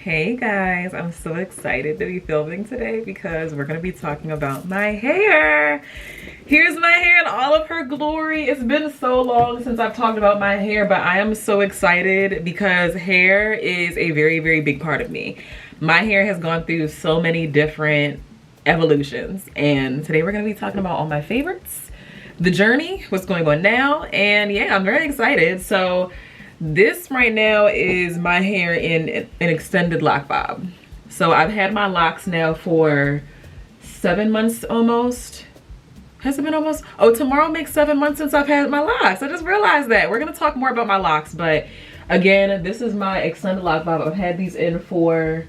Hey guys, I'm so excited to be filming today because we're going to be talking about my hair. Here's my hair in all of her glory. It's been so long since I've talked about my hair, but I am so excited because hair is a very, very big part of me. My hair has gone through so many different evolutions, and today we're going to be talking about all my favorites, the journey, what's going on now, and yeah, I'm very excited. So this right now is my hair in an extended lock bob. So I've had my locks now for 7 months almost. Has it been almost? Oh, tomorrow makes 7 months since I've had my locks. I just realized that. We're gonna talk more about my locks, but again, this is my extended lock bob. I've had these in for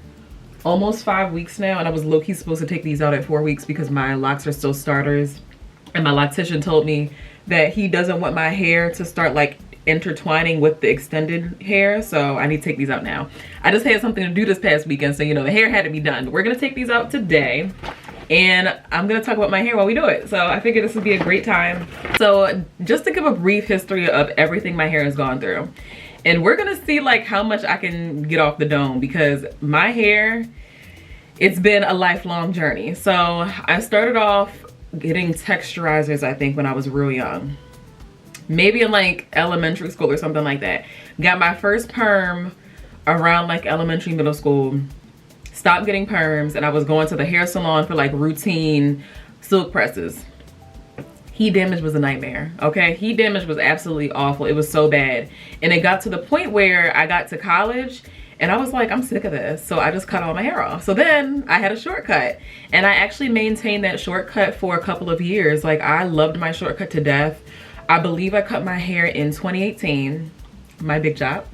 almost 5 weeks now, and I was low-key supposed to take these out at 4 weeks because my locks are still starters. And my loctician told me that he doesn't want my hair to start like intertwining with the extended hair, so I need to take these out now. I just had something to do this past weekend, so you know the hair had to be done. But we're gonna take these out today, and I'm gonna talk about my hair while we do it. So I figured this would be a great time. So just to give a brief history of everything my hair has gone through, and we're gonna see like how much I can get off the dome, because my hair, it's been a lifelong journey. So I started off getting texturizers, I think, when I was real young. Maybe in like elementary school or something like that. Got my first perm around like elementary, middle school. Stopped getting perms, and I was going to the hair salon for like routine silk presses. Heat damage was a nightmare, okay? Heat damage was absolutely awful. It was so bad. And it got to the point where I got to college and I was like, I'm sick of this. So I just cut all my hair off. So then I had a shortcut, and I actually maintained that shortcut for a couple of years. Like, I loved my shortcut to death. I believe I cut my hair in 2018, my big chop,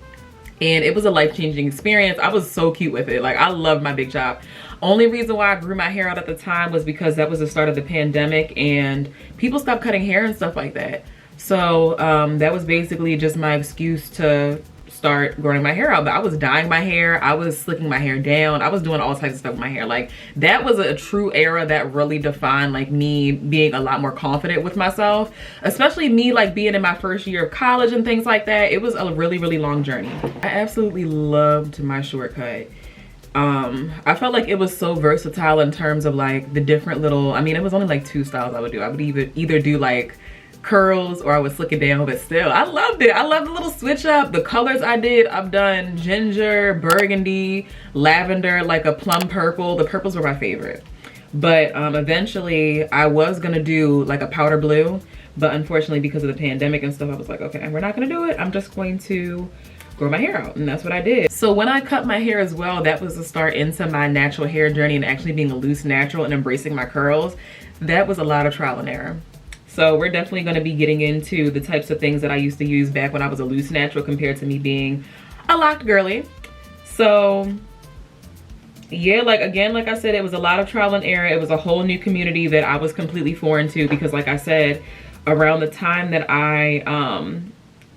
and it was a life-changing experience. I was so cute with it. Like, I loved my big chop. Only reason why I grew my hair out at the time was because that was the start of the pandemic and people stopped cutting hair and stuff like that. So that was basically just my excuse to start growing my hair out. But I was dyeing my hair, I was slicking my hair down, I was doing all types of stuff with my hair. Like, that was a true era that really defined like me being a lot more confident with myself, especially me like being in my first year of college and things like that. It was a really, really long journey. I absolutely loved my shortcut. I felt like it was so versatile in terms of like the different little, I mean, it was only like 2 styles I would do. I would either do like curls or I would slick it down, but still I loved it. I love the little switch up. The colors I did, I've done ginger, burgundy, lavender, like a plum purple. The purples were my favorite, but eventually I was gonna do like a powder blue, but unfortunately because of the pandemic and stuff, I was like, okay, we're not gonna do it. I'm just going to grow my hair out, and that's what I did. So when I cut my hair as well, that was the start into my natural hair journey and actually being a loose natural and embracing my curls. That was a lot of trial and error. So we're definitely going to be getting into the types of things that I used to use back when I was a loose natural compared to me being a locked girly. So yeah, like again, like I said, it was a lot of trial and error. It was a whole new community that I was completely foreign to, because like I said, around the time that I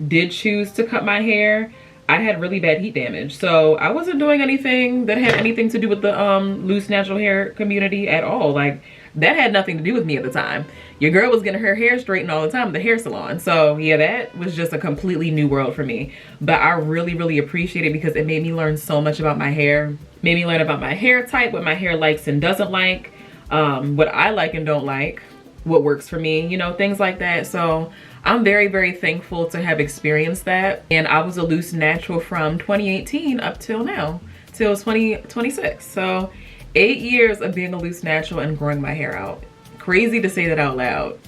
did choose to cut my hair, I had really bad heat damage. So I wasn't doing anything that had anything to do with the loose natural hair community at all. Like, that had nothing to do with me at the time. Your girl was getting her hair straightened all the time at the hair salon. So yeah, that was just a completely new world for me. But I really, really appreciate it because it made me learn so much about my hair. Made me learn about my hair type, what my hair likes and doesn't like, what I like and don't like, what works for me, you know, things like that. So I'm very, very thankful to have experienced that. And I was a loose natural from 2018 up till now, till 2026. So 8 years of being a loose natural and growing my hair out. Crazy to say that out loud.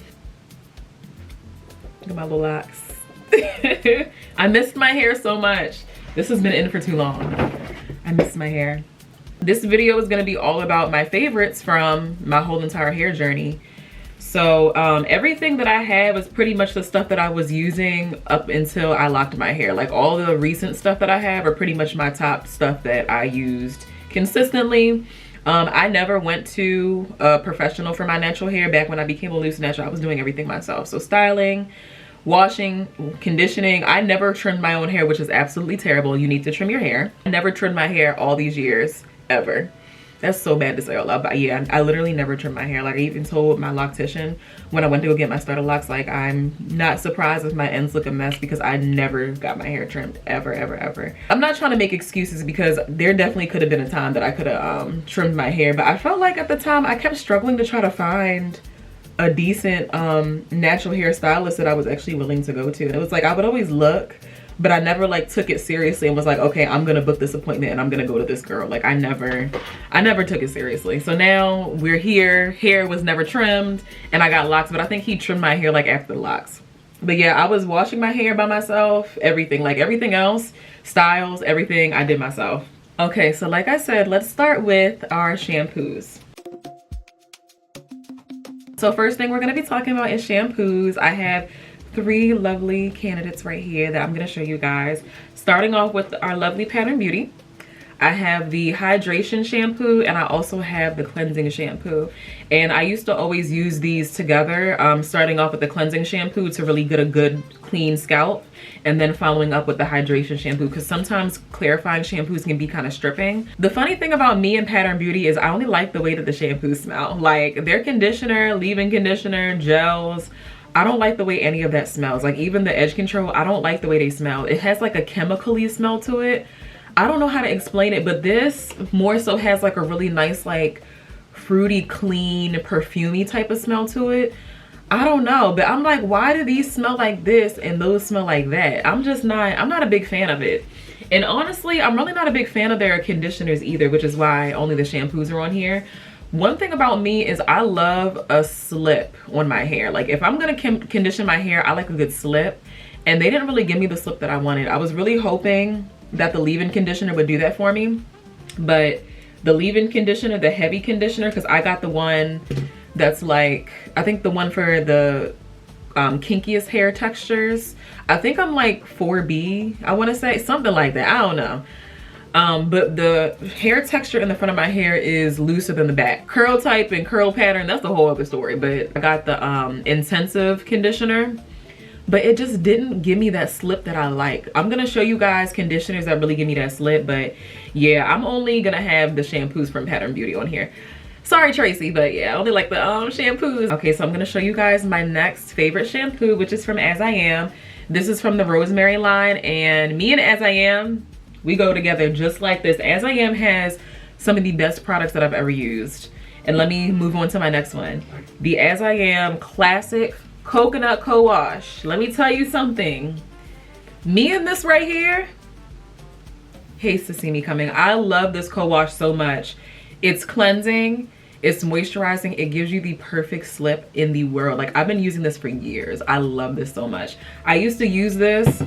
Look at my little locks. I missed my hair so much. This has been in for too long. I miss my hair. This video is gonna be all about my favorites from my whole entire hair journey. So everything that I have is pretty much the stuff that I was using up until I locked my hair. Like, all the recent stuff that I have are pretty much my top stuff that I used consistently. I never went to a professional for my natural hair. Back when I became a loose natural, I was doing everything myself. So styling, washing, conditioning. I never trimmed my own hair, which is absolutely terrible. You need to trim your hair. I never trimmed my hair all these years, ever. That's so bad to say out loud, but yeah, I literally never trim my hair. Like, I even told my loctician when I went to go get my starter locks, like, I'm not surprised if my ends look a mess because I never got my hair trimmed, ever, ever, ever. I'm not trying to make excuses because there definitely could have been a time that I could have trimmed my hair, but I felt like at the time I kept struggling to try to find a decent natural hairstylist that I was actually willing to go to. And it was like, I would always look, but I never like took it seriously and was like, okay, I'm gonna book this appointment and I'm gonna go to this girl. Like, I never took it seriously. So now we're here. Hair was never trimmed and I got locks, but I think he trimmed my hair like after the locks. But yeah, I was washing my hair by myself, everything, like everything else, styles, everything I did myself. Okay, so like I said, let's start with our shampoos. So first thing we're gonna be talking about is shampoos. I have 3 lovely candidates right here that I'm gonna show you guys. Starting off with our lovely Pattern Beauty. I have the hydration shampoo and I also have the cleansing shampoo. And I used to always use these together, starting off with the cleansing shampoo to really get a good clean scalp, and then following up with the hydration shampoo, because sometimes clarifying shampoos can be kind of stripping. The funny thing about me and Pattern Beauty is I only like the way that the shampoos smell. Like their conditioner, leave-in conditioner, gels, I don't like the way any of that smells. Like even the edge control, I don't like the way they smell. It has like a chemical-y smell to it. I don't know how to explain it, but this more so has like a really nice, like fruity, clean, perfumey type of smell to it. I don't know, but I'm like, why do these smell like this and those smell like that? I'm not a big fan of it. And honestly, I'm really not a big fan of their conditioners either, which is why only the shampoos are on here. One thing about me is I love a slip on my hair. Like if I'm gonna condition my hair, I like a good slip. And they didn't really give me the slip that I wanted. I was really hoping that the leave-in conditioner would do that for me. But the leave-in conditioner, the heavy conditioner, because I got the one that's like, I think the one for the kinkiest hair textures. I think I'm like 4B, I want to say, something like that. I don't know. But the hair texture in the front of my hair is looser than the back. Curl type and curl pattern, that's a whole other story. But I got the intensive conditioner, but it just didn't give me that slip that I like. I'm gonna show you guys conditioners that really give me that slip, but yeah, I'm only gonna have the shampoos from Pattern Beauty on here. Sorry, Tracy, but yeah, I only like the shampoos. Okay, so I'm gonna show you guys my next favorite shampoo, which is from As I Am. This is from the Rosemary line, and me and As I Am, we go together just like this. As I Am has some of the best products that I've ever used. And let me move on to my next one. The As I Am Classic Coconut Co-Wash. Let me tell you something. Me and this right here hates to see me coming. I love this co-wash so much. It's cleansing, it's moisturizing, it gives you the perfect slip in the world. Like I've been using this for years. I love this so much. I used to use this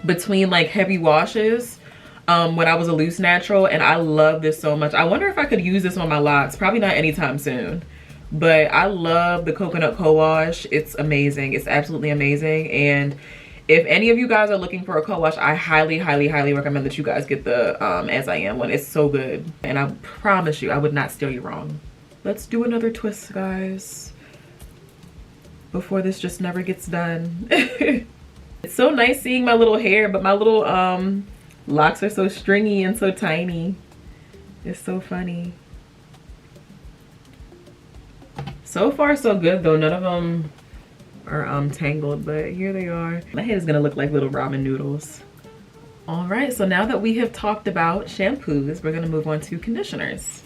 between like heavy washes when I was a loose natural, and I love this so much. I wonder if I could use this on my locks. Probably not anytime soon. But I love the Coconut Co-Wash. It's amazing. It's absolutely amazing. And if any of you guys are looking for a co-wash, I highly, highly, highly recommend that you guys get the As I Am one. It's so good. And I promise you, I would not steer you wrong. Let's do another twist, guys, before this just never gets done. It's so nice seeing my little hair, but my little locks are so stringy and so tiny. It's so funny. So far so good though. None of them are tangled, but here they are. My head is gonna look like little ramen noodles. All right, so now that we have talked about shampoos, we're gonna move on to conditioners.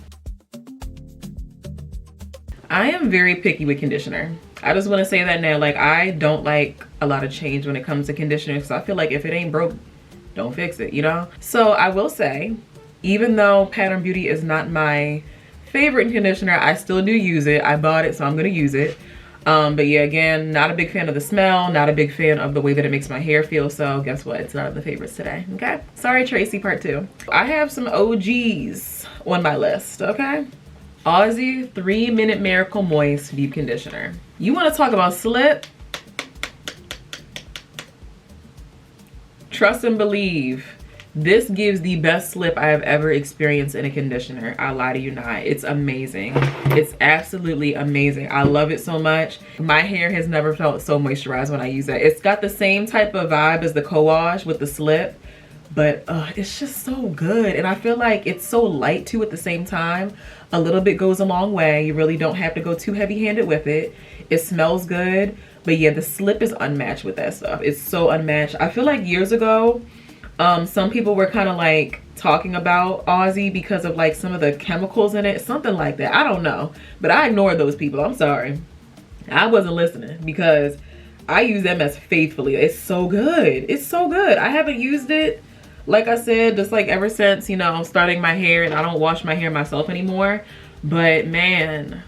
I am very picky with conditioner. I just want to say that now. Like I don't like a lot of change when it comes to conditioner, because I feel like if it ain't broke, don't fix it, you know? So I will say, even though Pattern Beauty is not my favorite conditioner, I still do use it. I bought it, so I'm gonna use it. But yeah, again, not a big fan of the smell, not a big fan of the way that it makes my hair feel, so guess what? It's not in the favorites today, okay? Sorry, Tracy, part 2. I have some OGs on my list, okay? Aussie 3-Minute Miracle Moist Deep Conditioner. You wanna talk about slip? Trust and believe. This gives the best slip I have ever experienced in a conditioner. I lie to you not. It's amazing. It's absolutely amazing. I love it so much. My hair has never felt so moisturized when I use it. It's got the same type of vibe as the co-wash with the slip, but it's just so good. And I feel like it's so light too at the same time. A little bit goes a long way. You really don't have to go too heavy-handed with it. It smells good, but yeah, the slip is unmatched with that stuff. It's so unmatched. I feel like years ago, some people were kind of like talking about Aussie because of like some of the chemicals in it, something like that. I don't know, but I ignored those people. I'm sorry. I wasn't listening because I use them as faithfully. It's so good. It's so good. I haven't used it, like I said, just like ever since, you know, starting my hair, and I don't wash my hair myself anymore. But man,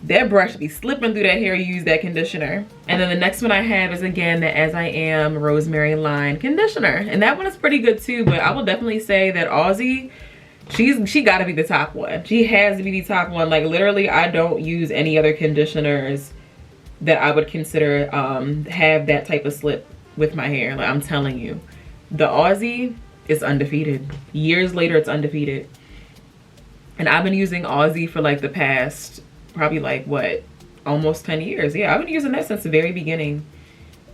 that brush be slipping through that hair. Use that conditioner. And then the next one I have is again the As I Am Rosemary Line Conditioner, and that one is pretty good too. But I will definitely say that Aussie, she got to be the top one. She has to be the top one. Like literally, I don't use any other conditioners that I would consider have that type of slip with my hair. Like I'm telling you, the Aussie is undefeated. Years later, it's undefeated. And I've been using Aussie for like the past probably like what, almost 10 years. Yeah, I've been using that since the very beginning.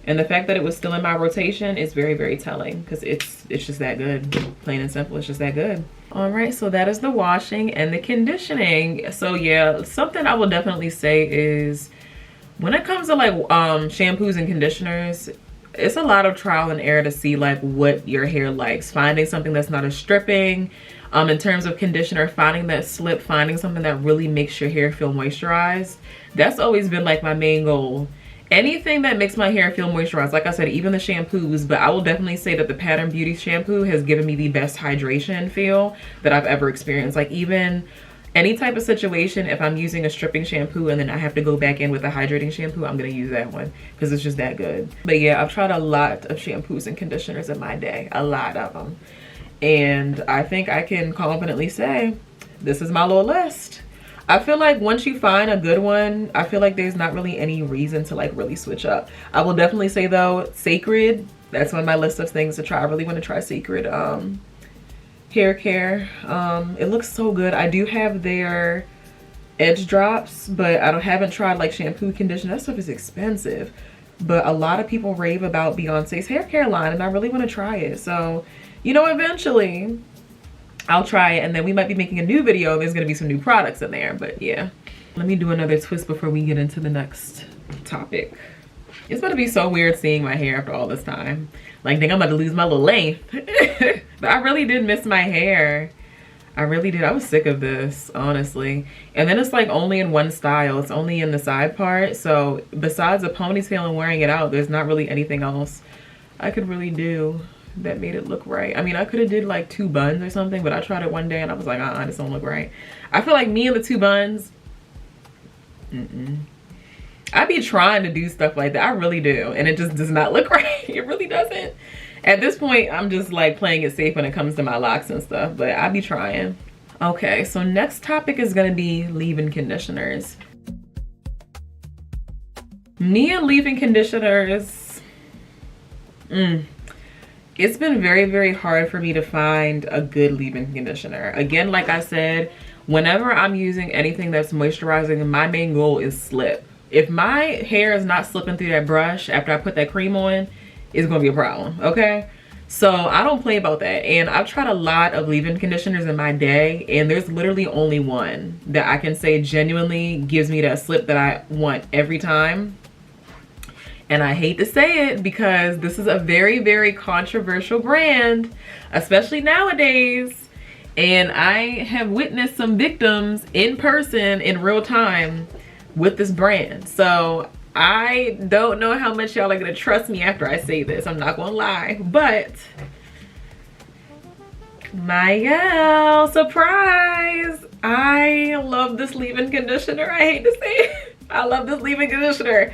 And the fact that it was still in my rotation is very, very telling, because it's just that good. Plain and simple, it's just that good. All right, so that is the washing and the conditioning. So yeah, something I will definitely say is when it comes to like shampoos and conditioners, it's a lot of trial and error to see like what your hair likes. Finding something that's not as stripping. In terms of conditioner, finding that slip, finding something that really makes your hair feel moisturized. That's always been like my main goal. Anything that makes my hair feel moisturized, like I said, even the shampoos, but I will definitely say that the Pattern Beauty shampoo has given me the best hydration feel that I've ever experienced. Like even any type of situation, if I'm using a stripping shampoo and then I have to go back in with a hydrating shampoo, I'm gonna use that one because it's just that good. But yeah, I've tried a lot of shampoos and conditioners in my day, a lot of them. And I think I can confidently say, this is my little list. I feel like once you find a good one, I feel like there's not really any reason to like really switch up. I will definitely say though, Sacred, that's on my list of things to try. I really want to try Sacred hair care. It looks so good. I do have their edge drops, but haven't tried like shampoo, conditioner. That stuff is expensive. But a lot of people rave about Beyonce's hair care line, and I really want to try it. So, you know, eventually I'll try it, and then we might be making a new video. There's gonna be some new products in there, but yeah. Let me do another twist before we get into the next topic. It's gonna be so weird seeing my hair after all this time. Like, I think I'm about to lose my little length. But I really did miss my hair. I really did. I was sick of this, honestly. And then it's like only in one style. It's only in the side part. So besides a ponytail and wearing it out, there's not really anything else I could really do that made it look right. I mean, I could have did like 2 buns or something, but I tried it one day and I was like, this don't look right. I feel like me and the 2 buns, I be trying to do stuff like that. I really do. And it just does not look right. It really doesn't. At this point, I'm just like playing it safe when it comes to my locks and stuff, but I be trying. Okay, so next topic is gonna be leave-in conditioners. Me and leave-in conditioners, it's been very, very hard for me to find a good leave-in conditioner. Again, like I said, whenever I'm using anything that's moisturizing, my main goal is slip. If my hair is not slipping through that brush after I put that cream on, it's gonna be a problem, okay? So I don't play about that. And I've tried a lot of leave-in conditioners in my day, and there's literally only one that I can say genuinely gives me that slip that I want every time. And I hate to say it because this is a very, very controversial brand, especially nowadays. And I have witnessed some victims in person, in real time, with this brand. So I don't know how much y'all are gonna trust me after I say this. I'm not gonna lie, but Mielle, surprise! I love this leave-in conditioner. I hate to say it. I love this leave-in conditioner.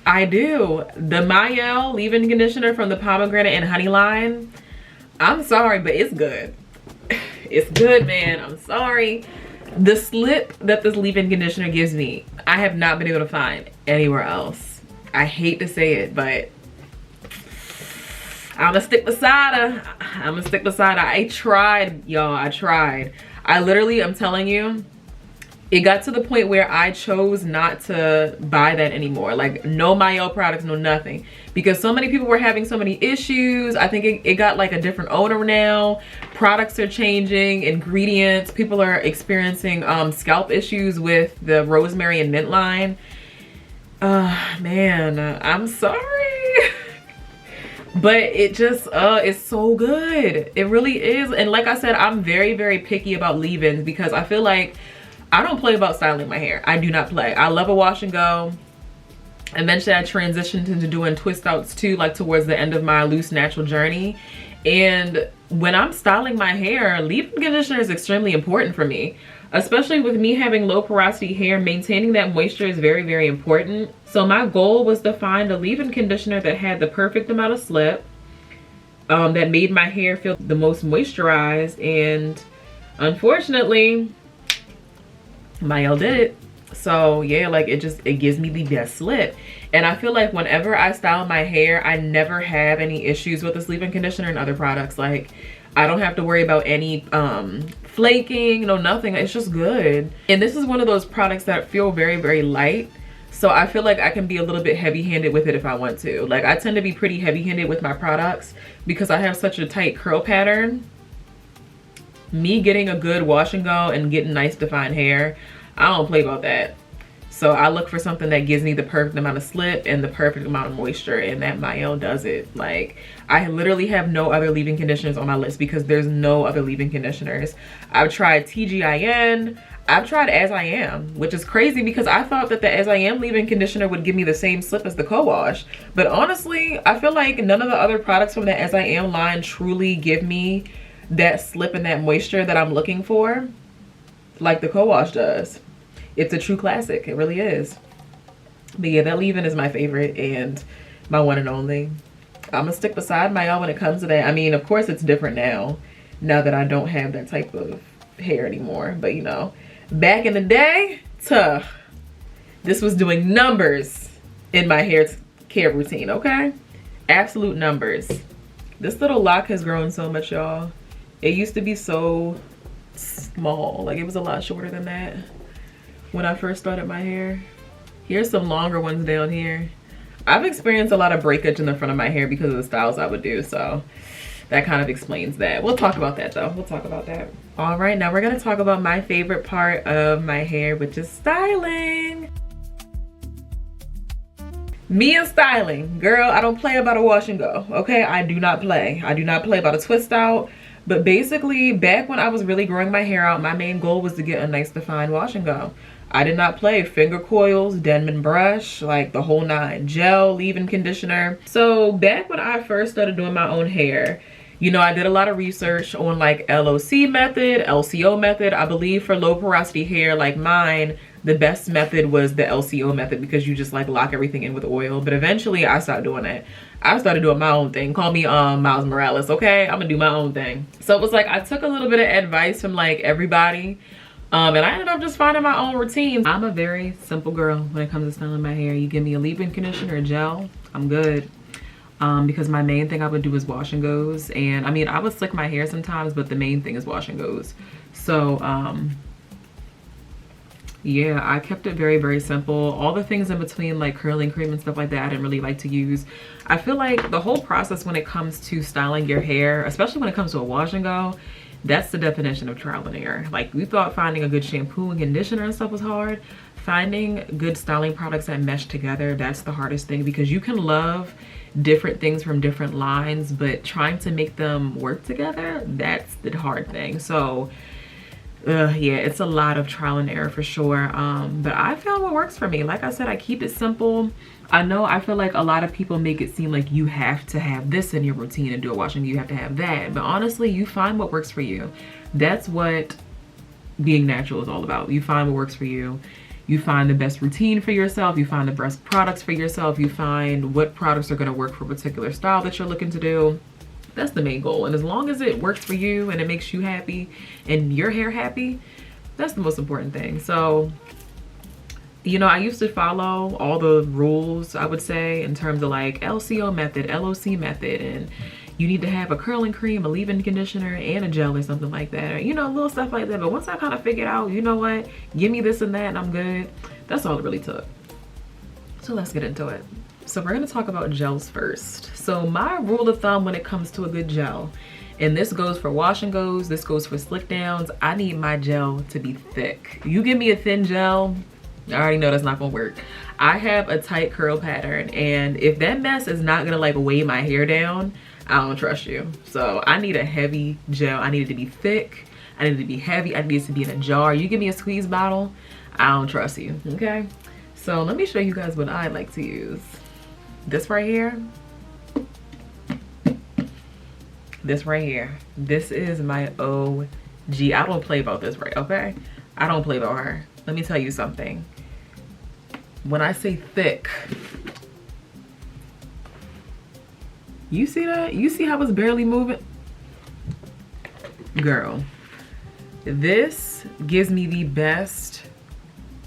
I do. The Mielle leave-in conditioner from the Pomegranate and Honey line. I'm sorry, but it's good. It's good, man. I'm sorry. The slip that this leave-in conditioner gives me, I have not been able to find anywhere else. I hate to say it, but I'm gonna stick beside her. I'm gonna stick beside her. I tried, y'all. I tried. I literally, I'm telling you, it got to the point where I chose not to buy that anymore. Like no Mielle products, no nothing. Because so many people were having so many issues. I think it got like a different owner now. Products are changing, ingredients. People are experiencing scalp issues with the rosemary and mint line. Man, I'm sorry. But it just it's so good. It really is. And like I said, I'm very, very picky about leave-ins because I feel like I don't play about styling my hair. I do not play. I love a wash and go. Eventually I transitioned into doing twist outs too, like towards the end of my loose natural journey. And when I'm styling my hair, leave-in conditioner is extremely important for me. Especially with me having low porosity hair, maintaining that moisture is very, very important. So my goal was to find a leave-in conditioner that had the perfect amount of slip, that made my hair feel the most moisturized. And unfortunately, Mielle did it. So yeah, like it gives me the best slip. And I feel like whenever I style my hair, I never have any issues with this leave-in conditioner and other products. Like I don't have to worry about any flaking, no nothing. It's just good. And this is one of those products that feel very, very light. So I feel like I can be a little bit heavy-handed with it if I want to. Like I tend to be pretty heavy-handed with my products because I have such a tight curl pattern. Me getting a good wash and go and getting nice defined hair, I don't play about that. So I look for something that gives me the perfect amount of slip and the perfect amount of moisture, and that Mielle does it. Like I literally have no other leave-in conditioners on my list because there's no other leave-in conditioners. I've tried TGIN, I've tried As I Am, which is crazy because I thought that the As I Am leave-in conditioner would give me the same slip as the CoWash. But honestly, I feel like none of the other products from the As I Am line truly give me that slip and that moisture that I'm looking for like the CoWash does. It's a true classic. It really is. But yeah, that leave-in is my favorite and my one and only. I'm gonna stick beside Mielle when it comes to that. I mean, of course it's different now that I don't have that type of hair anymore. But you know, back in the day, this was doing numbers in my hair care routine, okay? Absolute numbers. This little lock has grown so much, y'all. It used to be so small. Like it was a lot shorter than that when I first started my hair. Here's some longer ones down here. I've experienced a lot of breakage in the front of my hair because of the styles I would do, so that kind of explains that. We'll talk about that though. We'll talk about that. All right, now we're gonna talk about my favorite part of my hair, which is styling. Me and styling, girl, I don't play about a wash and go, okay? I do not play. I do not play about a twist out. But basically, back when I was really growing my hair out, my main goal was to get a nice defined wash and go. I did not play. Finger coils, Denman brush, like the whole nine. Gel, leave-in conditioner. So back when I first started doing my own hair, you know, I did a lot of research on like LOC method, LCO method. I believe for low porosity hair like mine, the best method was the LCO method because you just like lock everything in with oil. But eventually I stopped doing that. I started doing my own thing. Call me Miles Morales, okay? I'm gonna do my own thing. So it was like I took a little bit of advice from like everybody. And I ended up just finding my own routine. I'm a very simple girl when it comes to styling my hair. You give me a leave-in conditioner, a gel, I'm good. Because my main thing I would do is wash and goes. And I mean, I would slick my hair sometimes, but the main thing is wash and goes. So yeah, I kept it very, very simple. All the things in between like curling cream and stuff like that I didn't really like to use. I feel like the whole process when it comes to styling your hair, especially when it comes to a wash and go, that's the definition of trial and error. Like we thought finding a good shampoo and conditioner and stuff was hard. Finding good styling products that mesh together, that's the hardest thing because you can love different things from different lines, but trying to make them work together, that's the hard thing. So yeah, it's a lot of trial and error for sure. But I found what works for me. Like I said, I keep it simple. I feel like a lot of people make it seem like you have to have this in your routine and do a washing, you have to have that. But honestly, you find what works for you. That's what being natural is all about. You find what works for you. You find the best routine for yourself. You find the best products for yourself. You find what products are going to work for a particular style that you're looking to do. That's the main goal. And as long as it works for you and it makes you happy and your hair happy, that's the most important thing. So, you know, I used to follow all the rules, I would say, in terms of like LCO method, LOC method, and you need to have a curling cream, a leave-in conditioner, and a gel or something like that, or you know, little stuff like that. But once I kind of figured out, you know what, give me this and that and I'm good, that's all it really took. So let's get into it. So we're going to talk about gels first. So my rule of thumb when it comes to a good gel, and this goes for wash and goes, this goes for slick downs, I need my gel to be thick. You give me a thin gel, I already know that's not gonna work. I have a tight curl pattern, and if that mess is not gonna like weigh my hair down, I don't trust you. So I need a heavy gel. I need it to be thick, I need it to be heavy, I need it to be in a jar. You give me a squeeze bottle, I don't trust you, okay? So let me show you guys what I like to use. This right here, this right here, this is my OG. I don't play about this, right? Okay, I don't play about her. Let me tell you something. When I say thick, you see that? You see how it's barely moving? Girl, this gives me the best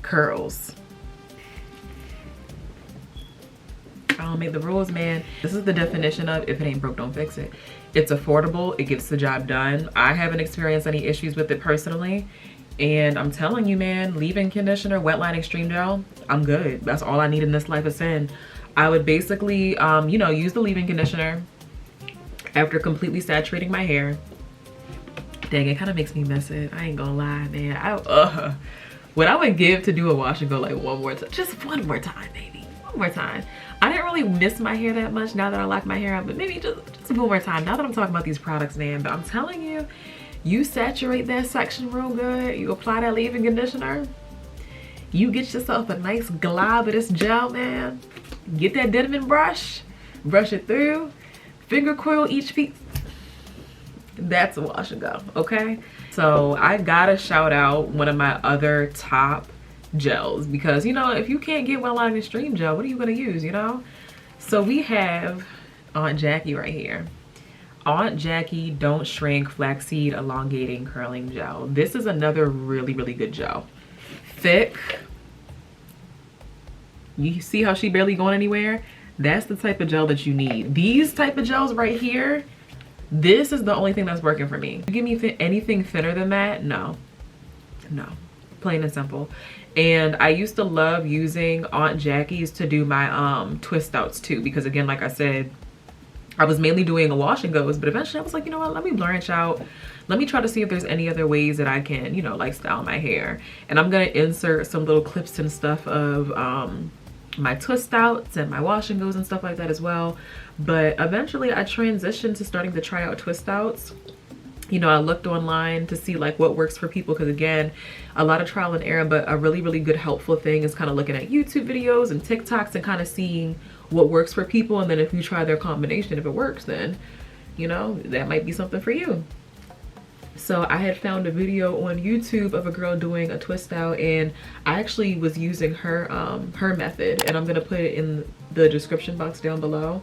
curls. I don't make the rules, man. This is the definition of if it ain't broke, don't fix it. It's affordable, it gets the job done. I haven't experienced any issues with it personally. And I'm telling you, man, leave-in conditioner, Wetline Xtreme Gel, I'm good. That's all I need in this life of sin. I would basically, you know, use the leave-in conditioner after completely saturating my hair. Dang, it kind of makes me miss it. I ain't gonna lie, man. What I would give to do a wash and go like one more time, just one more time, baby, one more time. I didn't really miss my hair that much now that I lock my hair up, but maybe just one more time. Now that I'm talking about these products, man, but I'm telling you, you saturate that section real good, you apply that leave-in conditioner, you get yourself a nice glob of this gel, man. Get that denim brush it through, finger coil each piece. That's a wash and go, okay? So I gotta shout out one of my other top gels, because you know, if you can't get Wetline Xtreme Gel, what are you gonna use, you know? So we have Aunt Jackie right here. Aunt Jackie Don't Shrink Flaxseed Elongating Curling Gel. This is another really, really good gel. Thick. You see how she barely going anywhere? That's the type of gel that you need. These type of gels right here, this is the only thing that's working for me. You give me anything thinner than that, no. No, plain and simple. And I used to love using Aunt Jackie's to do my twist outs too, because again, like I said, I was mainly doing a wash and goes, but eventually I was like, you know what, let me branch out. Let me try to see if there's any other ways that I can, you know, like style my hair. And I'm gonna insert some little clips and stuff of my twist outs and my wash and goes and stuff like that as well. But eventually I transitioned to starting to try out twist outs. You know, I looked online to see like what works for people, because again, a lot of trial and error, but a really, really good helpful thing is kind of looking at YouTube videos and TikToks and kind of seeing what works for people. And then if you try their combination, if it works, then, you know, that might be something for you. So I had found a video on YouTube of a girl doing a twist out, and I actually was using her her method, and I'm gonna put it in the description box down below.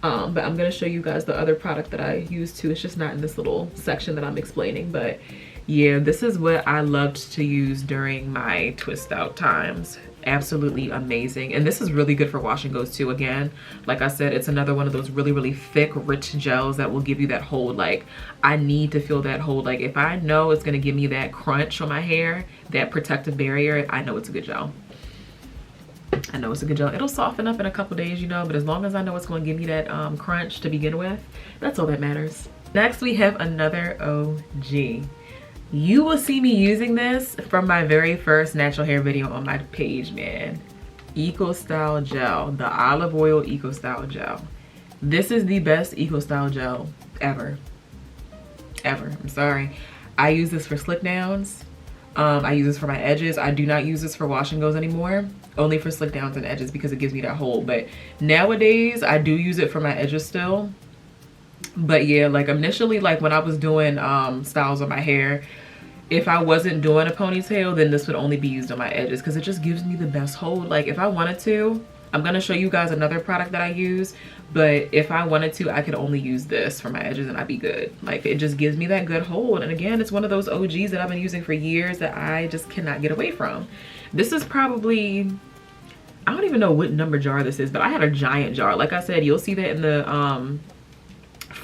But I'm gonna show you guys the other product that I use too. It's just not in this little section that I'm explaining, but yeah, this is what I loved to use during my twist out times. Absolutely amazing. And this is really good for wash and goes too. Again, like I said, it's another one of those really, really thick, rich gels that will give you that hold. Like, I need to feel that hold. Like, if I know it's gonna give me that crunch on my hair, that protective barrier, I know it's a good gel. I know it's a good gel. It'll soften up in a couple days, you know, but as long as I know it's going to give me that crunch to begin with, that's all that matters. Next, we have another OG. You will see me using this from my very first natural hair video on my page, man. Eco Style Gel, the olive oil Eco Style Gel. This is the best Eco Style Gel ever. Ever. I'm sorry. I use this for slick downs. I use this for my edges. I do not use this for wash and goes anymore, only for slick downs and edges because it gives me that hold. But nowadays I do use it for my edges still. But yeah, like initially, like when I was doing styles on my hair, if I wasn't doing a ponytail, then this would only be used on my edges because it just gives me the best hold. Like if I wanted to, I'm gonna show you guys another product that I use, but if I wanted to, I could only use this for my edges and I'd be good. Like it just gives me that good hold. And again, it's one of those OGs that I've been using for years that I just cannot get away from. This is probably, I don't even know what number jar this is, but I had a giant jar. Like I said, you'll see that in the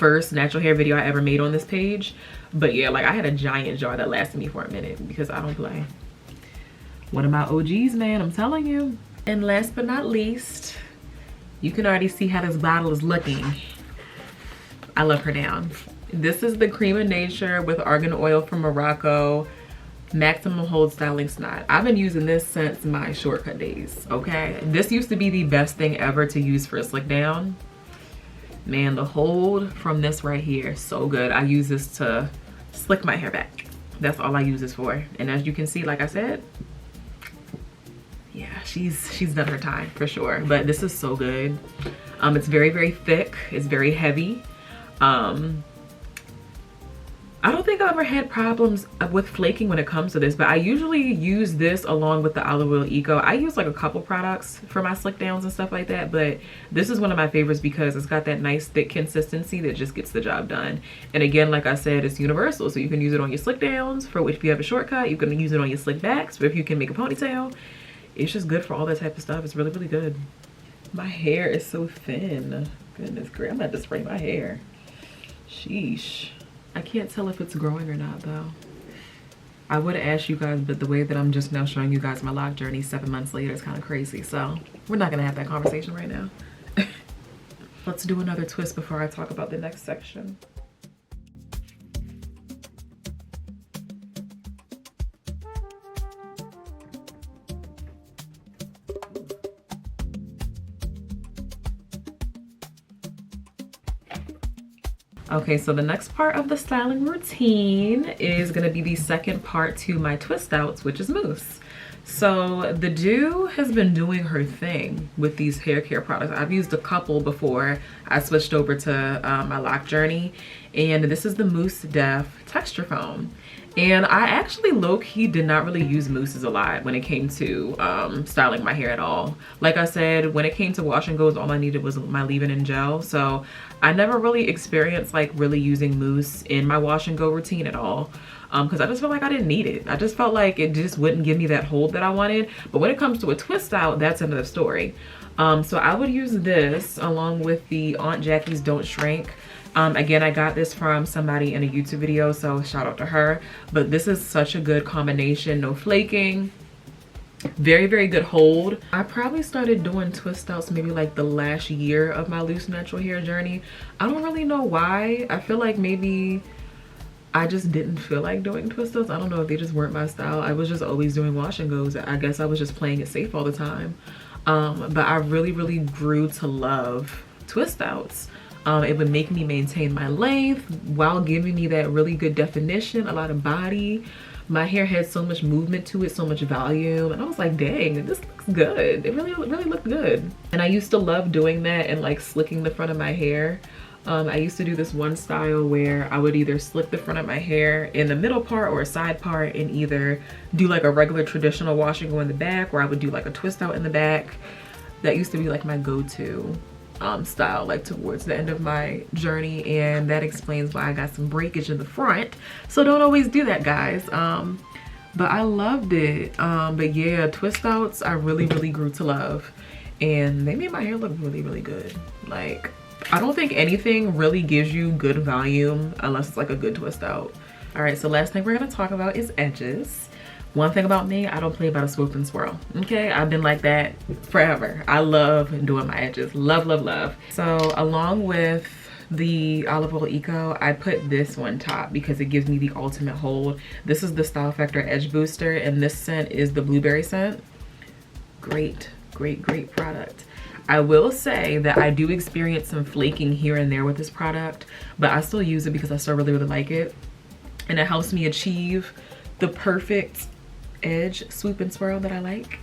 first natural hair video I ever made on this page. But yeah, like I had a giant jar that lasted me for a minute because I don't play. One of my OGs, man, I'm telling you. And last but not least, you can already see how this bottle is looking. I love her down. This is the Cream of Nature with Argan Oil from Morocco. Maximum Hold Styling Snot. I've been using this since my shortcut days, okay? This used to be the best thing ever to use for a slick down. Man, the hold from this right here, so good. I use this to slick my hair back. That's all I use this for. And as you can see, like I said, yeah, she's done her time for sure. But this is so good. It's very, very thick. It's very heavy. I don't think I've ever had problems with flaking when it comes to this, but I usually use this along with the Olive Oil Eco. I use like a couple products for my slick downs and stuff like that, but this is one of my favorites because it's got that nice thick consistency that just gets the job done. And again, like I said, it's universal, so you can use it on your slick downs, for which if you have a shortcut, you can use it on your slick backs, but if you can make a ponytail, it's just good for all that type of stuff. It's really, really good. My hair is so thin. Goodness gracious, I'm gonna have to spray my hair. Sheesh. I can't tell if it's growing or not though. I would ask you guys, but the way that I'm just now showing you guys my lock journey 7 months later is kind of crazy. So we're not gonna have that conversation right now. Let's do another twist before I talk about the next section. Okay, so the next part of the styling routine is gonna be the second part to my twist outs, which is mousse. So the Doux has been doing her thing with these hair care products. I've used a couple before I switched over to my lock journey, and this is the Mousse Def Texture Foam. And I actually low-key did not really use mousses a lot when it came to styling my hair at all. Like I said, when it came to wash and goes, all I needed was my leave-in and gel. So I never really experienced like really using mousse in my wash and go routine at all. Because I just felt like I didn't need it. I just felt like it just wouldn't give me that hold that I wanted. But when it comes to a twist out, that's another story. So I would use this along with the Aunt Jackie's Don't Shrink. Again, I got this from somebody in a YouTube video, so shout out to her. But this is such a good combination. No flaking. Very, very good hold. I probably started doing twist outs maybe like the last year of my loose natural hair journey. I don't really know why. I feel like maybe I just didn't feel like doing twist outs. I don't know if they just weren't my style. I was just always doing wash and goes. I guess I was just playing it safe all the time. But I really, really grew to love twist outs. It would make me maintain my length while giving me that really good definition, a lot of body. My hair had so much movement to it, so much volume, and I was like, dang, this looks good. It really looked good. And I used to love doing that and like slicking the front of my hair. I used to do this one style where I would either slick the front of my hair in the middle part or a side part and either do like a regular traditional wash and go in the back, or I would do like a twist out in the back. That used to be like my go-to style like towards the end of my journey, and that explains why I got some breakage in the front. So don't always do that, guys. But I loved it. But yeah, twist outs I really grew to love, and they made my hair look really good. Like, I don't think anything really gives you good volume unless it's like a good twist out. All right, so last thing we're gonna talk about is edges. One thing about me, I don't play about a swoop and swirl. Okay, I've been like that forever. I love doing my edges. Love. So along with the Olive Oil Eco, I put this one top because it gives me the ultimate hold. This is the Style Factor Edge Booster, and this scent is the blueberry scent. Great product. I will say that I do experience some flaking here and there with this product, but I still use it because I still really like it. And it helps me achieve the perfect edge swoop and swirl that I like.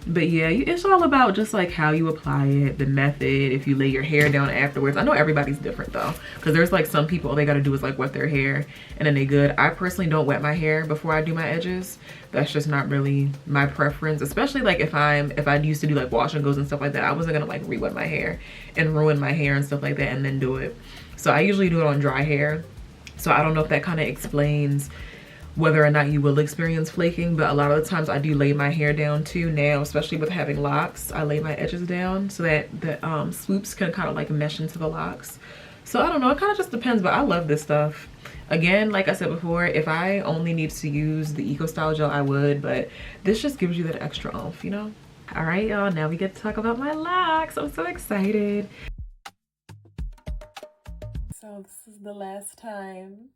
But yeah, it's all about just like how you apply it, the method, if you lay your hair down afterwards. I know everybody's different though, because there's like some people all they gotta do is like wet their hair and then they good. I personally don't wet my hair before I do my edges. That's just not really my preference, especially like if I used to do like wash and goes and stuff like that. I wasn't gonna like re-wet my hair and ruin my hair and stuff like that and then do it. So I usually do it on dry hair. So I don't know if that kind of explains whether or not you will experience flaking, but a lot of the times I do lay my hair down too now, especially with having locks. I lay my edges down so that the swoops can kind of like mesh into the locks. So I don't know, it kind of just depends, but I love this stuff. Again, like I said before, if I only need to use the Eco Style gel, I would, but this just gives you that extra oomph, you know? All right, y'all, now we get to talk about my locks. I'm so excited. So this is the last time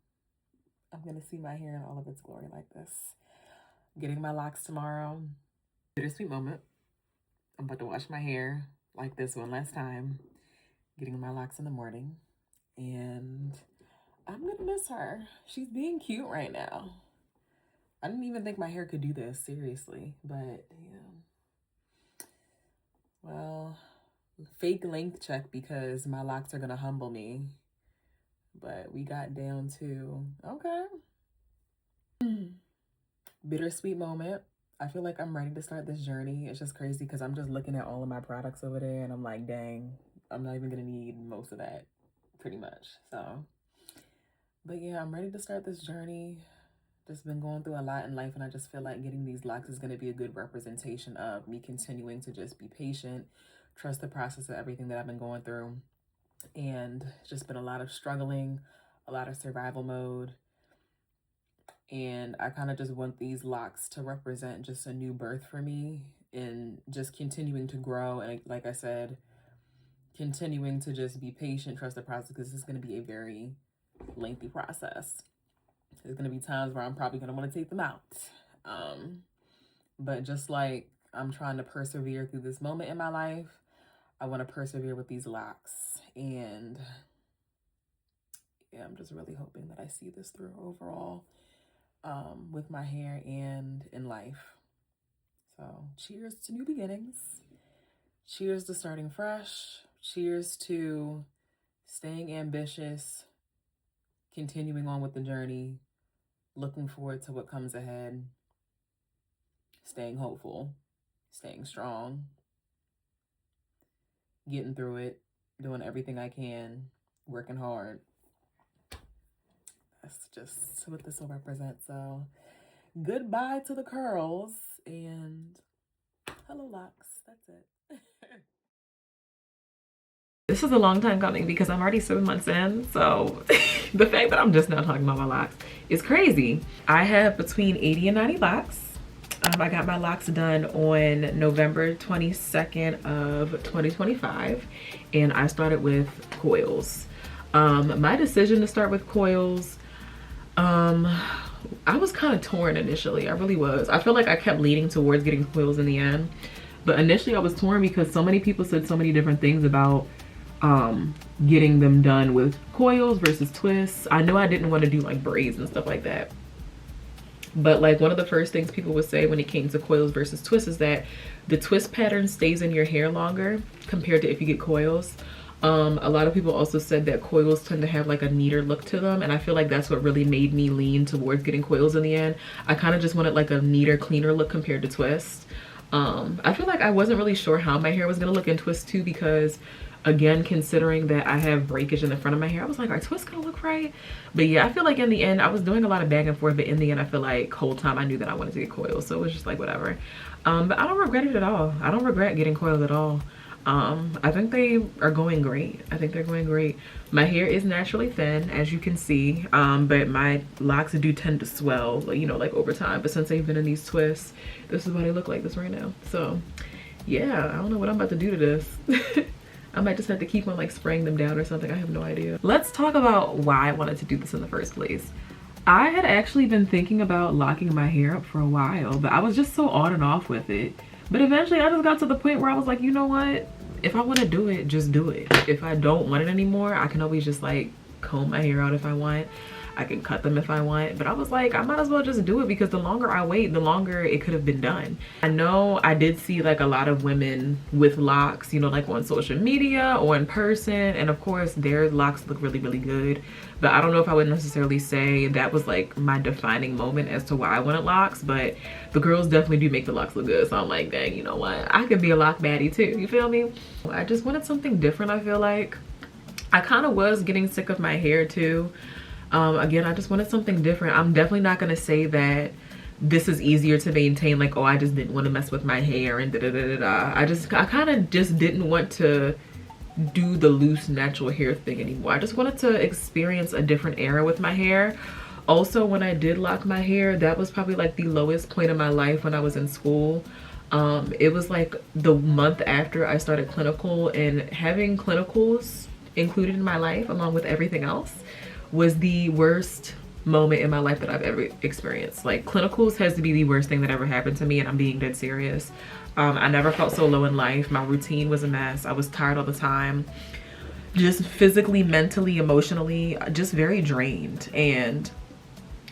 I'm gonna see my hair in all of its glory like this. Getting my locks tomorrow. Bittersweet moment. I'm about to wash my hair like this one last time. Getting my locks in the morning. And I'm gonna miss her. She's being cute right now. I didn't even think my hair could do this, seriously. But, yeah. Well, fake length check because my locks are gonna humble me. But we got down to, okay. Bittersweet moment. I feel like I'm ready to start this journey. It's just crazy because I'm just looking at all of my products over there and I'm like, dang, I'm not even gonna need most of that, pretty much. So, but yeah, I'm ready to start this journey. Just been going through a lot in life and I just feel like getting these locks is gonna be a good representation of me continuing to just be patient, trust the process of everything that I've been going through. And just been a lot of struggling, a lot of survival mode. And I kind of just want these locks to represent just a new birth for me and just continuing to grow. And like I said, continuing to just be patient, trust the process, because this is going to be a very lengthy process. There's going to be times where I'm probably going to want to take them out. But just like I'm trying to persevere through this moment in my life, I want to persevere with these locks. And yeah, I'm just really hoping that I see this through overall with my hair and in life. So cheers to new beginnings. Cheers to starting fresh. Cheers to staying ambitious, continuing on with the journey, looking forward to what comes ahead, staying hopeful, staying strong, getting through it, doing everything I can, working hard. That's just what this will represent. So goodbye to the curls and hello locks. That's it. This is a long time coming because I'm already 7 months in. So the fact that I'm just now talking about my locks is crazy. I have between 80 and 90 locks. I got my locks done on November 22nd of 2025 and I started with coils. My decision to start with coils, I was kind of torn initially. I really was. I feel like I kept leaning towards getting coils in the end, but initially I was torn because so many people said so many different things about getting them done with coils versus twists. I know I didn't want to do like braids and stuff like that. But like one of the first things people would say when it came to coils versus twists is that the twist pattern stays in your hair longer compared to if you get coils. A lot of people also said that coils tend to have like a neater look to them, and I feel like that's what really made me lean towards getting coils in the end. I kind of just wanted like a neater, cleaner look compared to twists. I feel like I wasn't really sure how my hair was gonna look in twists too, because again, considering that I have breakage in the front of my hair, I was like, are twists gonna look right? But yeah, I feel like in the end, I was doing a lot of back and forth, but in the end, I feel like whole time I knew that I wanted to get coils, so it was just like whatever. But I don't regret it at all. I don't regret getting coils at all. I think they are going great. I think they're going great. My hair is naturally thin, as you can see, but my locks do tend to swell, you know, like over time. But since they've been in these twists, this is what they look like this right now. So yeah, I don't know what I'm about to do to this. I might just have to keep on like spraying them down or something. I have no idea. Let's talk about why I wanted to do this in the first place. I had actually been thinking about locking my hair up for a while, but I was just so on and off with it. But eventually I just got to the point where I was like, you know what? If I want to do it, just do it. If I don't want it anymore, I can always just like comb my hair out if I want. I can cut them if I want. But I was like, I might as well just do it, because the longer I wait, the longer it could have been done. I know I did see like a lot of women with locks, you know, like on social media or in person. And of course their locks look really, really good. But I don't know if I would necessarily say that was like my defining moment as to why I wanted locks. But the girls definitely do make the locks look good. So I'm like, dang, you know what? I could be a lock baddie too. You feel me? I just wanted something different, I feel like. I kind of was getting sick of my hair too. Again, I just wanted something different. I'm definitely not going to say that this is easier to maintain, like, oh, I just didn't want to mess with my hair and da da da da da. I kind of just didn't want to do the loose natural hair thing anymore. I just wanted to experience a different era with my hair. Also, when I did lock my hair, that was probably like the lowest point of my life when I was in school. It was like the month after I started clinical, and having clinicals included in my life along with everything else was the worst moment in my life that I've ever experienced. Like, clinicals has to be the worst thing that ever happened to me, and I'm being dead serious. I never felt so low in life. My routine was a mess. I was tired all the time, just physically, mentally, emotionally, just very drained. And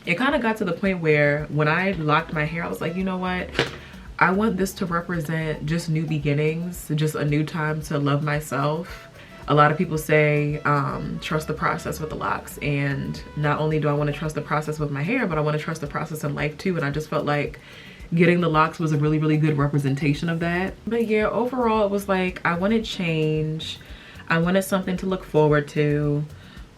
it kind of got to the point where when I locked my hair, I was like, you know what? I want this to represent just new beginnings, just a new time to love myself. A lot of people say, trust the process with the locks. And not only do I want to trust the process with my hair, but I want to trust the process in life too. And I just felt like getting the locks was a really, really good representation of that. But yeah, overall, it was like, I wanted change. I wanted something to look forward to.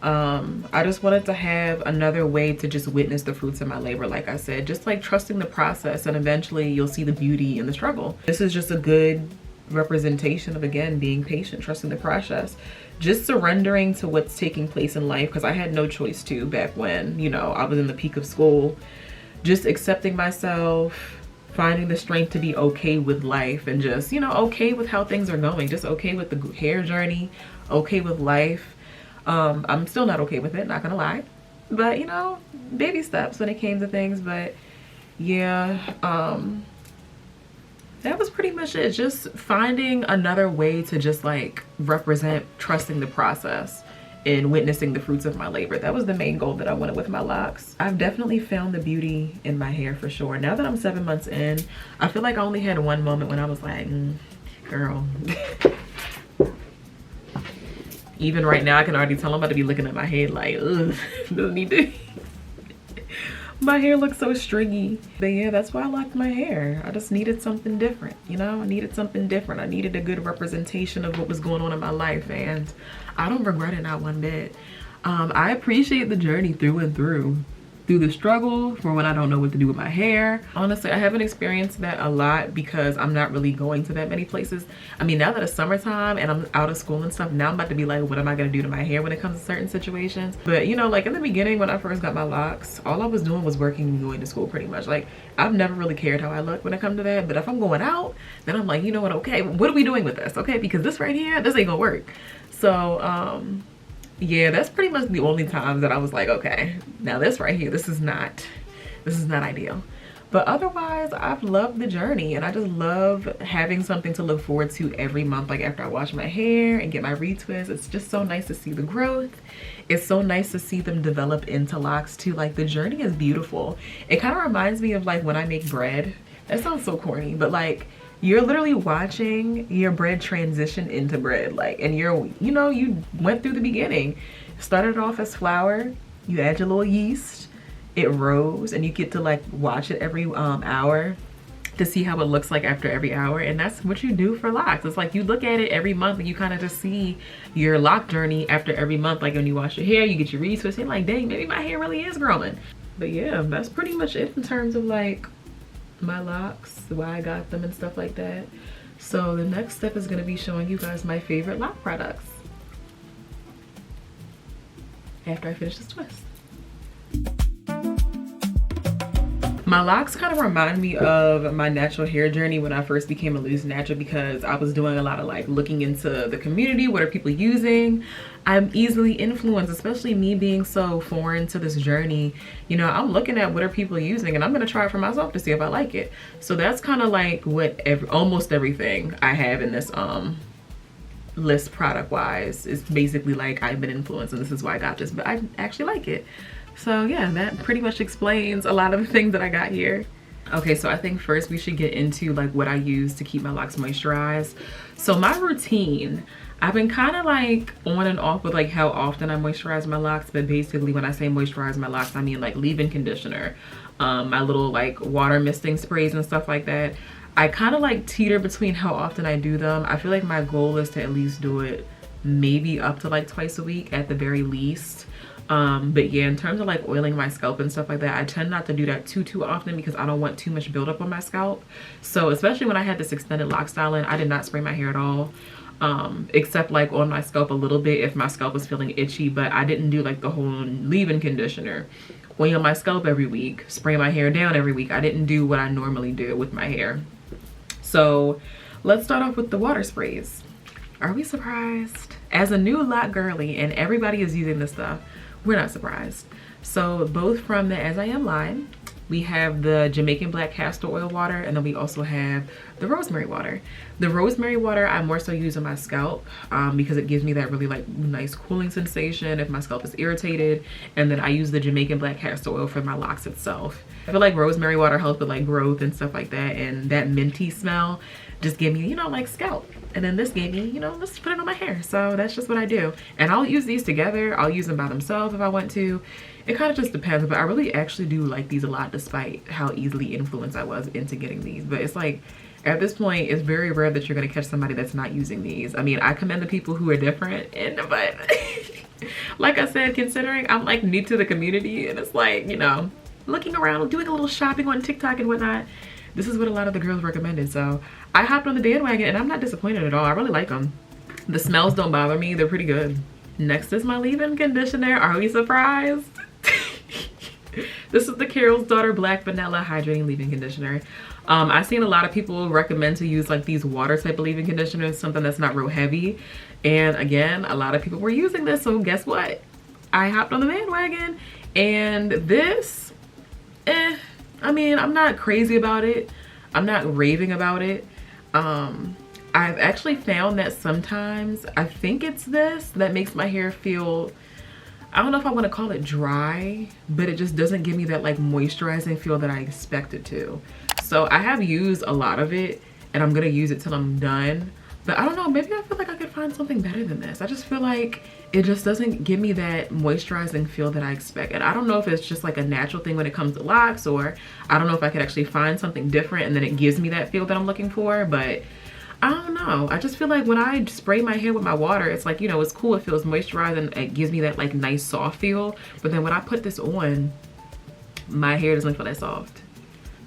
I just wanted to have another way to just witness the fruits of my labor. Like I said, just like trusting the process, and eventually you'll see the beauty in the struggle. This is just a good representation of, again, being patient, trusting the process, just surrendering to what's taking place in life, because I had no choice to back when, you know, I was in the peak of school. Just accepting myself, finding the strength to be okay with life, and just, you know, okay with how things are going, just okay with the hair journey, okay with life. I'm still not okay with it, not gonna lie, but you know, baby steps when it came to things. But yeah, that was pretty much it. Just finding another way to just like represent trusting the process and witnessing the fruits of my labor. That was the main goal that I wanted with my locks. I've definitely found the beauty in my hair for sure. Now that I'm 7 months in, I feel like I only had one moment when I was like, girl. Even right now, I can already tell I'm about to be looking at my head like, ugh, doesn't need to. My hair looks so stringy. But yeah, that's why I locked my hair. I just needed something different, you know? I needed something different. I needed a good representation of what was going on in my life, and I don't regret it, not one bit. I appreciate the journey through and through the struggle for when I don't know what to do with my hair. Honestly, I haven't experienced that a lot because I'm not really going to that many places. I mean, now that it's summertime and I'm out of school and stuff, now I'm about to be like, what am I gonna do to my hair when it comes to certain situations? But you know, like in the beginning when I first got my locks, all I was doing was working and going to school pretty much. Like, I've never really cared how I look when it comes to that. But if I'm going out, then I'm like, you know what, okay, what are we doing with this? Okay, because this right here, this ain't gonna work. So yeah, that's pretty much the only times that I was like, okay, now this right here, this is not ideal. But otherwise, I've loved the journey, and I just love having something to look forward to every month. Like after I wash my hair and get my retwist, it's just so nice to see the growth. It's so nice to see them develop into locks too. Like, the journey is beautiful. It kind of reminds me of like when I make bread. That sounds so corny, but like, you're literally watching your bread transition into bread. Like, and you know, you went through the beginning. Started off as flour, you add your little yeast, it rose, and you get to like watch it every hour to see how it looks like after every hour. And that's what you do for locks. It's like you look at it every month and you kind of just see your lock journey after every month. Like when you wash your hair, you get your retwist, you're like, dang, maybe my hair really is growing. But yeah, that's pretty much it in terms of like my locks, why I got them and stuff like that. So the next step is going to be showing you guys my favorite lock products after I finish this twist. My locks kind of remind me of my natural hair journey when I first became a loose natural, because I was doing a lot of like looking into the community. What are people using? I'm easily influenced, especially me being so foreign to this journey. You know, I'm looking at what are people using, and I'm gonna try it for myself to see if I like it. So that's kind of like what almost everything I have in this list product wise is basically like I've been influenced and this is why I got this, but I actually like it. So yeah, that pretty much explains a lot of the things that I got here. Okay, so I think first we should get into like what I use to keep my locks moisturized. So my routine, I've been kind of like on and off with like how often I moisturize my locks, but basically when I say moisturize my locks, I mean like leave-in conditioner, my little like water misting sprays and stuff like that. I kind of like teeter between how often I do them. I feel like my goal is to at least do it maybe up to like twice a week at the very least. But yeah, in terms of like oiling my scalp and stuff like that, I tend not to do that too often because I don't want too much buildup on my scalp. So especially when I had this extended lock styling, I did not spray my hair at all. except like on my scalp a little bit if my scalp was feeling itchy. But I didn't do like the whole leave-in conditioner, oil my scalp every week, spray my hair down every week. I didn't do what I normally do with my hair. So let's start off with the water sprays. Are we surprised? As a new lot girly and everybody is using this stuff, we're not surprised. So both from the As I Am line, we have the Jamaican black castor oil water, and then we also have the rosemary water. The rosemary water I more so use on my scalp because it gives me that really like nice cooling sensation if my scalp is irritated. And then I use the Jamaican black castor oil for my locks itself. I feel like rosemary water helps with like growth and stuff like that, and that minty smell just gave me, you know, like scalp. And then this gave me, you know, let's put it on my hair. So that's just what I do. And I'll use these together. I'll use them by themselves if I want to. It kind of just depends, but I really actually do like these a lot despite how easily influenced I was into getting these. But it's like, at this point, it's very rare that you're gonna catch somebody that's not using these. I mean, I commend the people who are different, but like I said, considering I'm like new to the community and it's like, you know, looking around, doing a little shopping on TikTok and whatnot, this is what a lot of the girls recommended. So I hopped on the bandwagon and I'm not disappointed at all. I really like them. The smells don't bother me. They're pretty good. Next is my leave-in conditioner. Are we surprised? This is the Carol's Daughter Black Vanilla Hydrating Leave-In Conditioner. I've seen a lot of people recommend to use like these water type of leave-in conditioners, something that's not real heavy. And again, a lot of people were using this, so guess what? I hopped on the bandwagon, and this, I mean, I'm not crazy about it. I'm not raving about it. I've actually found that sometimes, I think it's this that makes my hair feel, I don't know if I want to call it dry, but it just doesn't give me that like moisturizing feel that I expect it to. So I have used a lot of it and I'm gonna use it till I'm done. But I don't know, maybe I feel like I could find something better than this. I just feel like it just doesn't give me that moisturizing feel that I expect. And I don't know if it's just like a natural thing when it comes to locks, or I don't know if I could actually find something different and then it gives me that feel that I'm looking for. But I don't know. I just feel like when I spray my hair with my water, it's like, you know, it's cool. It feels moisturized and it gives me that like nice soft feel. But then when I put this on, my hair doesn't feel that soft.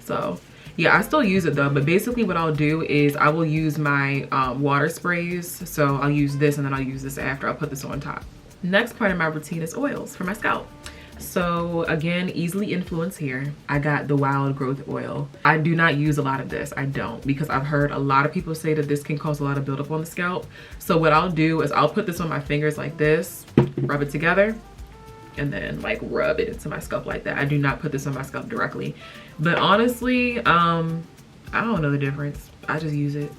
So yeah, I still use it though. But basically what I'll do is I will use my water sprays. So I'll use this and then I'll use this after. I'll put this on top. Next part of my routine is oils for my scalp. So again, easily influenced here. I got the Wild Growth oil. I do not use a lot of this. I don't, because I've heard a lot of people say that this can cause a lot of buildup on the scalp. So what I'll do is I'll put this on my fingers like this, rub it together, and then like rub it into my scalp like that. I do not put this on my scalp directly. But honestly, I don't know the difference. I just use it.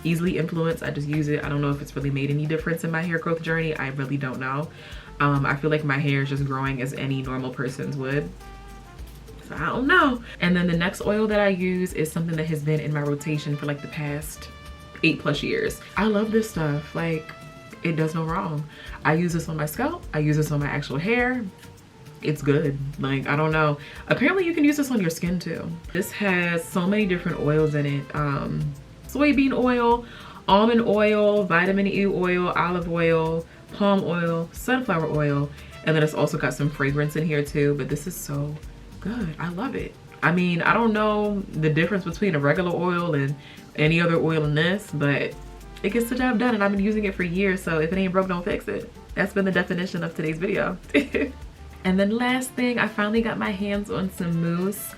Easily influenced, I just use it. I don't know if it's really made any difference in my hair growth journey. I really don't know. I feel like my hair is just growing as any normal person's would. So I don't know. And then the next oil that I use is something that has been in my rotation for like the past 8+ years. I love this stuff. Like, it does no wrong. I use this on my scalp. I use this on my actual hair. It's good. Like, I don't know. Apparently you can use this on your skin too. This has so many different oils in it. Soybean oil, almond oil, vitamin E oil, olive oil, palm oil, sunflower oil, and then it's also got some fragrance in here too. But this is so good. I love it. I mean, I don't know the difference between a regular oil and any other oil in this, but it gets the job done, and I've been using it for years. So if it ain't broke, don't fix it. That's been the definition of today's video. And then last thing, I finally got my hands on some mousse.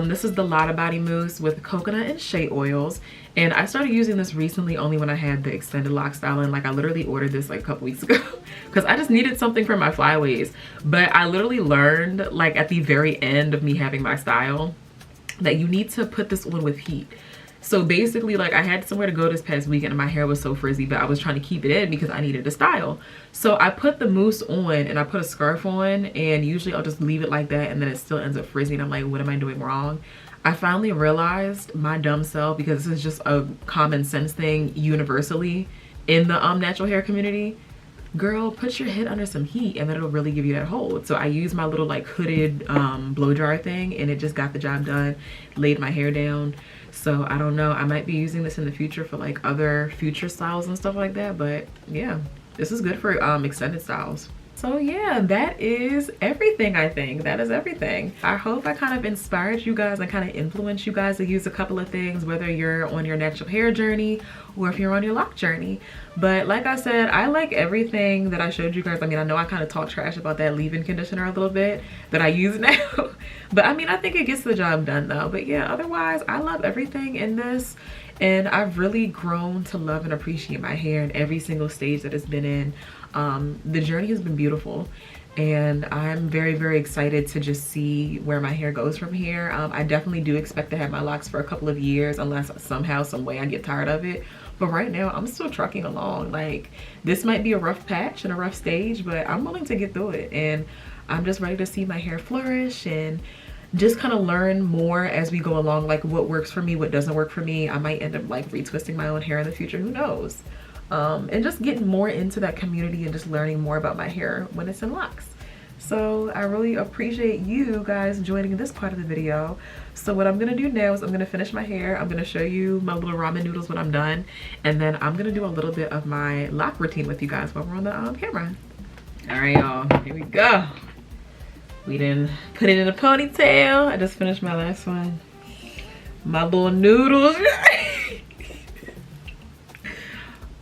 This is the Lottabody mousse with coconut and shea oils. And I started using this recently only when I had the extended lock styling. Like, I literally ordered this like a couple weeks ago because I just needed something for my flyaways. But I literally learned like at the very end of me having my style that you need to put this on with heat. So basically, like, I had somewhere to go this past weekend and my hair was so frizzy, but I was trying to keep it in because I needed a style. So I put the mousse on and I put a scarf on, and usually I'll just leave it like that and then it still ends up frizzy and I'm like, what am I doing wrong? I finally realized, my dumb self, because this is just a common sense thing universally in the natural hair community, girl, put your head under some heat and then it'll really give you that hold. So I used my little like hooded blow dryer thing and it just got the job done, laid my hair down. So I don't know, I might be using this in the future for like other future styles and stuff like that. But yeah, this is good for extended styles. So yeah, that is everything. I think that is everything. I hope I kind of inspired you guys and kind of influenced you guys to use a couple of things, whether you're on your natural hair journey or if you're on your lock journey. But like I said, I like everything that I showed you guys. I mean, I know I kind of talk trash about that leave-in conditioner a little bit that I use now. But I mean, I think it gets the job done though. But yeah, otherwise, I love everything in this. And I've really grown to love and appreciate my hair in every single stage that it's been in. The journey has been beautiful, and I'm very, very excited to just see where my hair goes from here. I definitely do expect to have my locks for a couple of years unless somehow, some way I get tired of it. But right now, I'm still trucking along. Like, this might be a rough patch and a rough stage, but I'm willing to get through it. And I'm just ready to see my hair flourish and just kind of learn more as we go along, like what works for me, what doesn't work for me. I might end up like retwisting my own hair in the future, who knows? And just getting more into that community and just learning more about my hair when it's in locks. So I really appreciate you guys joining this part of the video. So what I'm gonna do now is I'm gonna finish my hair. I'm gonna show you my little ramen noodles when I'm done, and then I'm gonna do a little bit of my lock routine with you guys while we're on the camera. All right, y'all, here we go. We didn't put it in a ponytail. I just finished my last one. My little noodles.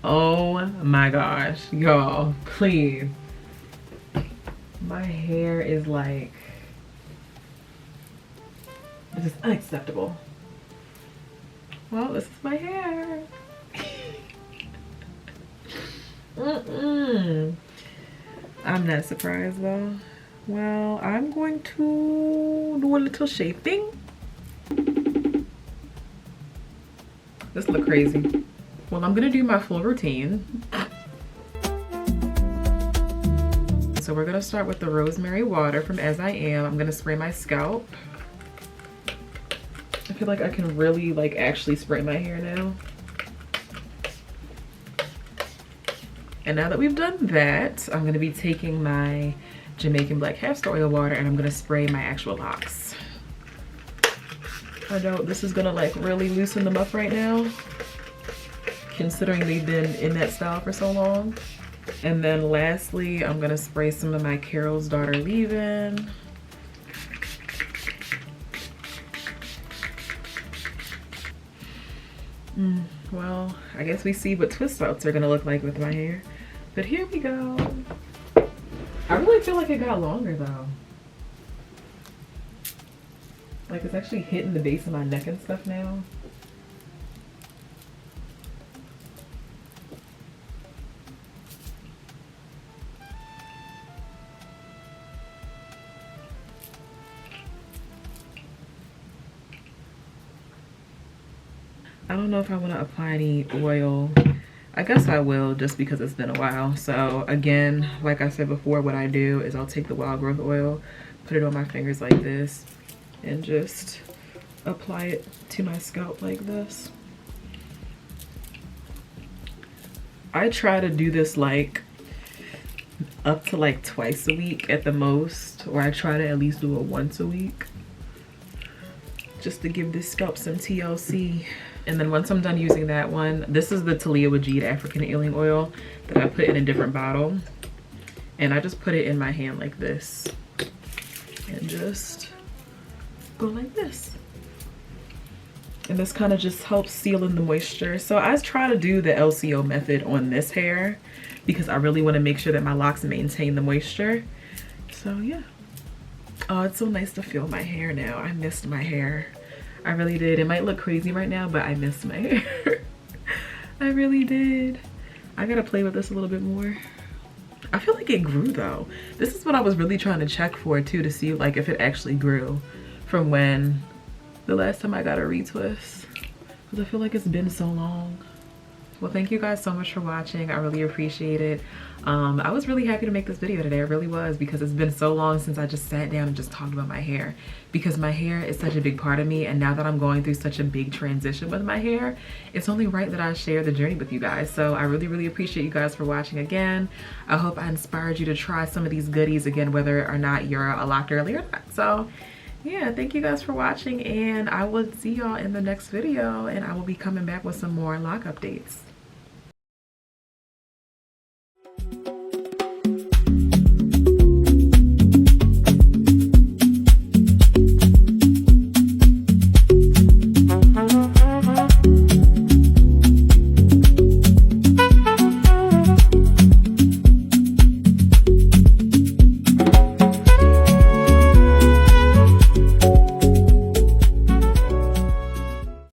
Oh my gosh, y'all, please. My hair is like, this is unacceptable. Well, this is my hair. I'm not surprised though. Well, I'm going to do a little shaping. This look crazy. Well, I'm gonna do my full routine. So we're gonna start with the rosemary water from As I Am. I'm gonna spray my scalp. I feel like I can really like actually spray my hair now. And now that we've done that, I'm gonna be taking my Jamaican black castor oil water and I'm gonna spray my actual locks. I know this is gonna like really loosen them up right now, considering they've been in that style for so long. And then lastly, I'm gonna spray some of my Carol's Daughter leave-in. Well, I guess we see what twist outs are gonna look like with my hair. But here we go. I really feel like it got longer though. Like it's actually hitting the base of my neck and stuff now. I don't know if I want to apply any oil. I guess I will, just because it's been a while. So again, like I said before, what I do is I'll take the wild growth oil, put it on my fingers like this, and just apply it to my scalp like this. I try to do this like up to like twice a week at the most, or I try to at least do it once a week, just to give this scalp some TLC. And then once I'm done using that one, this is the Taliah Waajid African Alien Oil that I put in a different bottle. And I just put it in my hand like this. And just go like this. And this kind of just helps seal in the moisture. So I try to do the LCO method on this hair because I really want to make sure that my locks maintain the moisture. So yeah. Oh, it's so nice to feel my hair now. I missed my hair. I really did. It might look crazy right now, but I missed my hair. I really did. I gotta play with this a little bit more. I feel like it grew though. This is what I was really trying to check for too, to see like if it actually grew from when the last time I got a retwist, because I feel like it's been so long. Well, thank you guys so much for watching. I really appreciate it. I was really happy to make this video today. I really was, because it's been so long since I just sat down and just talked about my hair, because my hair is such a big part of me. And now that I'm going through such a big transition with my hair, it's only right that I share the journey with you guys. So I really, really appreciate you guys for watching again. I hope I inspired you to try some of these goodies again, whether or not you're a lock girly or not. So yeah, thank you guys for watching, and I will see y'all in the next video, and I will be coming back with some more lock updates.